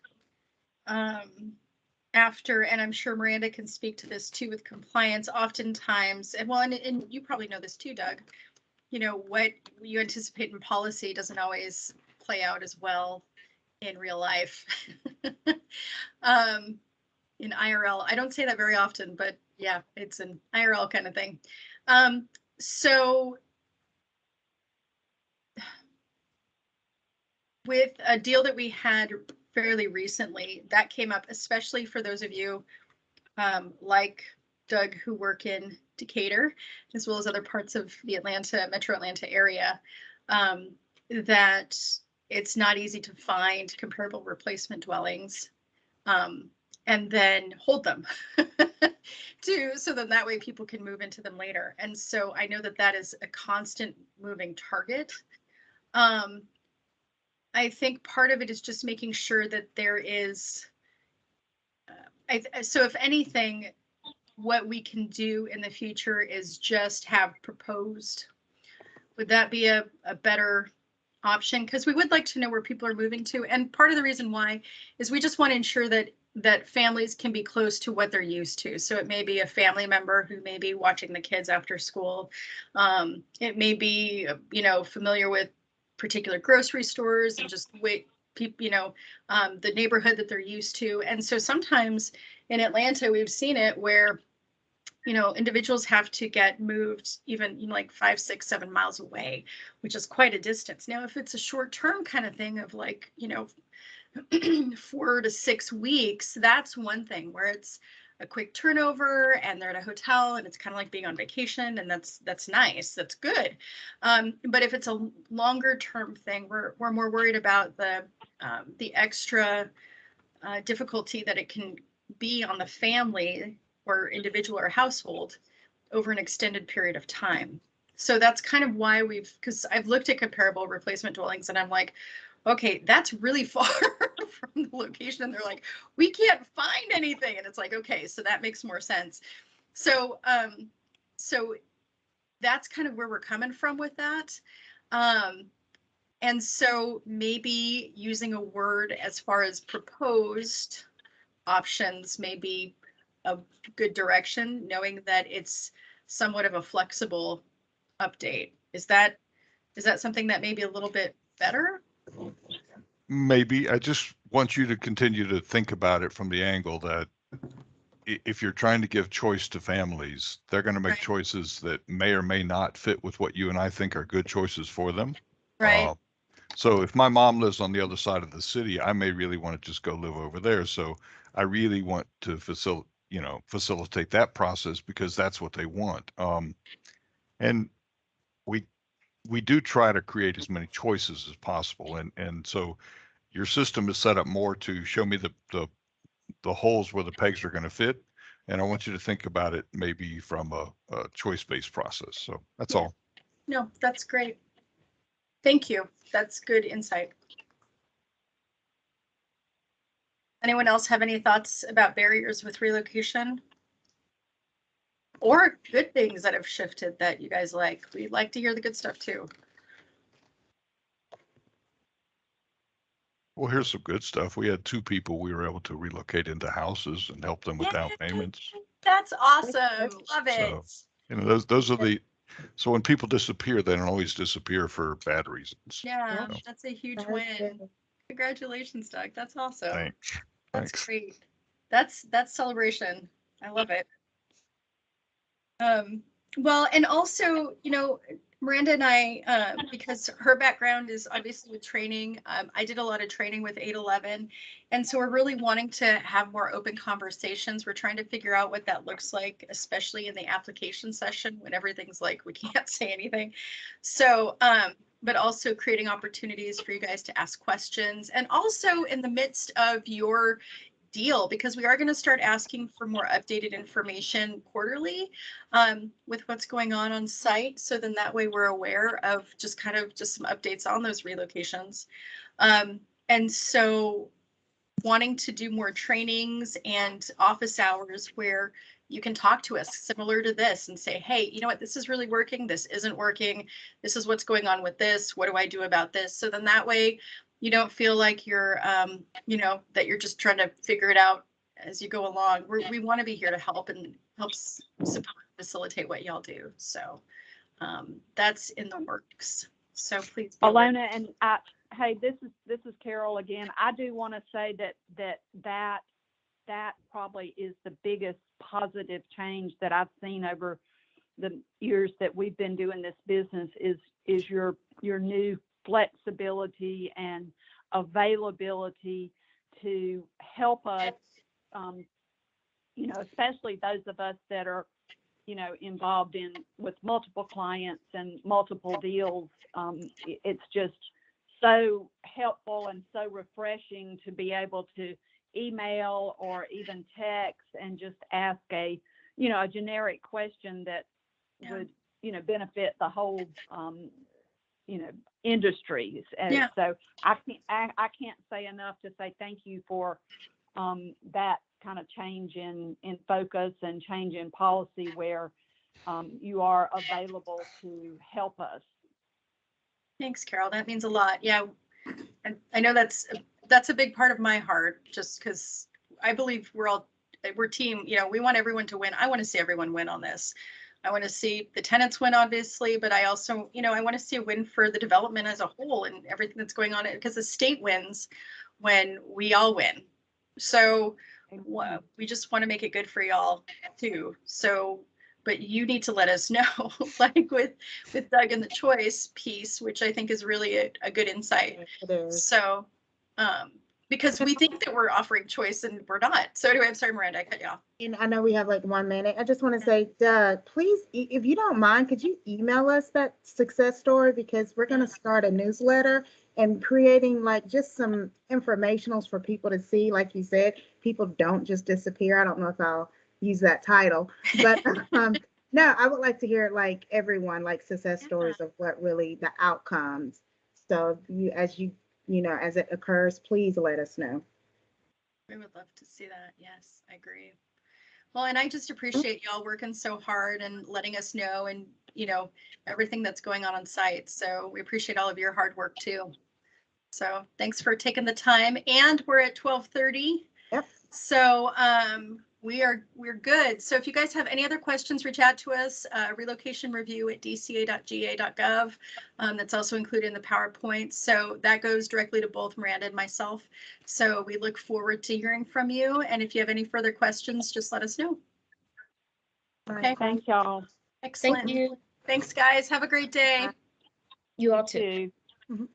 [SPEAKER 1] After, and I'm sure Miranda can speak to this too with compliance, oftentimes, and well, and you probably know this too, Doug, you know, what you anticipate in policy doesn't always play out as well in real life. In IRL, I don't say that very often, but yeah, it's an IRL kind of thing. So with a deal that we had fairly recently, that came up, especially for those of you like Doug who work in Decatur, as well as other parts of the metro Atlanta area, that it's not easy to find comparable replacement dwellings, and then hold them so then that way people can move into them later. And so I know that that is a constant moving target. I think part of it is just making sure that there is, so if anything, what we can do in the future is just have proposed. Would that be a better option? Because we would like to know where people are moving to. And part of the reason why is we just want to ensure that families can be close to what they're used to. So it may be a family member who may be watching the kids after school. It may be, you know, familiar with particular grocery stores and just people, you know, the neighborhood that they're used to. And so sometimes in Atlanta, we've seen it where, you know, individuals have to get moved even, you know, like 5, 6, 7 miles away, which is quite a distance. Now, if it's a short-term kind of thing of like, you know, 4 to 6 weeks, that's one thing where it's a quick turnover and they're at a hotel and it's kind of like being on vacation, and that's nice, that's good. But if it's a longer term thing, we're more worried about the extra difficulty that it can be on the family or individual or household over an extended period of time. So that's kind of why because I've looked at comparable replacement dwellings and I'm like, okay, that's really far from the location. And they're like, we can't find anything. And it's like, okay, so that makes more sense. So, so that's kind of where we're coming from with that. And so maybe using a word as far as proposed options may be a good direction, knowing that it's somewhat of a flexible update. Is that something that may be a little bit better?
[SPEAKER 8] Maybe. I just want you to continue to think about it from the angle that if you're trying to give choice to families, they're going to make
[SPEAKER 1] Right.
[SPEAKER 8] choices that may or may not fit with what you and I think are good choices for them.
[SPEAKER 1] Right.
[SPEAKER 8] So if my mom lives on the other side of the city, I may really want to just go live over there. So I really want to facilitate that process because that's what they want. And we do try to create as many choices as possible. And so your system is set up more to show me the holes where the pegs are going to fit. And I want you to think about it maybe from a choice-based process. So that's all.
[SPEAKER 1] No, that's great. Thank you. That's good insight. Anyone else have any thoughts about barriers with relocation? or good things that have shifted that you guys like. We'd like to hear the good stuff too.
[SPEAKER 8] Well, here's some good stuff. We had 2 people we were able to relocate into houses and help them with down
[SPEAKER 1] Yay!
[SPEAKER 8] payments.
[SPEAKER 1] That's awesome. Love it.
[SPEAKER 8] So, those are the, so when people disappear, they don't always disappear for bad reasons.
[SPEAKER 1] Yeah,
[SPEAKER 8] So,
[SPEAKER 1] that's a huge
[SPEAKER 6] That's
[SPEAKER 1] win.
[SPEAKER 6] good.
[SPEAKER 1] Congratulations, Doug. That's awesome.
[SPEAKER 8] thanks.
[SPEAKER 1] That's
[SPEAKER 8] Thanks.
[SPEAKER 1] great. That's celebration. I love it. Well, and also, Miranda and I, because her background is obviously with training, I did a lot of training with 811. And so we're really wanting to have more open conversations. We're trying to figure out what that looks like, especially in the application session when everything's like, we can't say anything. So, but also creating opportunities for you guys to ask questions, and also in the midst of your deal, because we are going to start asking for more updated information quarterly with what's going on site. So then that way we're aware of just some updates on those relocations. And so wanting to do more trainings and office hours where you can talk to us similar to this and say, hey, you know what, this is really working. This isn't working. This is what's going on with this. What do I do about this? So then that way you don't feel like you're, that you're just trying to figure it out as you go along. We want to be here to help and help support, facilitate what y'all do. So that's in the works. So please.
[SPEAKER 3] Alona, and hey, this is Carol again. I do want to say that probably is the biggest positive change that I've seen over the years that we've been doing this business is your new flexibility and availability to help us, especially those of us that are, involved with multiple clients and multiple deals. It's just so helpful and so refreshing to be able to email or even text and just ask a generic question that would, benefit the whole, industries. And so I can't say enough to say thank you for that kind of change in focus and change in policy where you are available to help us.
[SPEAKER 1] Thanks, Carol. That means a lot. Yeah. And I know that's a big part of my heart, just because I believe we're team, we want everyone to win. I want to see everyone win on this. I want to see the tenants win, obviously, but I also, I want to see a win for the development as a whole and everything that's going on, because the state wins when we all win. So we just want to make it good for y'all too. So, but you need to let us know, like with Doug and the choice piece, which I think is really a good insight.
[SPEAKER 6] It is.
[SPEAKER 1] So, because we think that we're offering choice and we're not. So anyway, I'm sorry, Miranda, I cut you off.
[SPEAKER 6] And I know we have like 1 minute. I just want to say, Doug, please, if you don't mind, could you email us that success story? Because we're going to start a newsletter and creating like just some informationals for people to see. Like you said, people don't just disappear. I don't know if I'll use that title, but no, I would like to hear like everyone, like success stories of what really the outcomes. So as it occurs, please let us know.
[SPEAKER 1] We would love to see that. Yes, I agree. Well, and I just appreciate y'all working so hard and letting us know and, everything that's going on site. So we appreciate all of your hard work too. So thanks for taking the time, and we're at 12:30.
[SPEAKER 6] Yep.
[SPEAKER 1] So we're good. So if you guys have any other questions, reach out to us, relocationreview@dca.ga.gov. That's also included in the PowerPoint. So that goes directly to both Miranda and myself. So we look forward to hearing from you. And if you have any further questions, just let us know. Okay.
[SPEAKER 3] Thank y'all.
[SPEAKER 1] Excellent.
[SPEAKER 2] Thank you.
[SPEAKER 1] Thanks, guys. Have a great day.
[SPEAKER 2] You all too.
[SPEAKER 6] Mhm.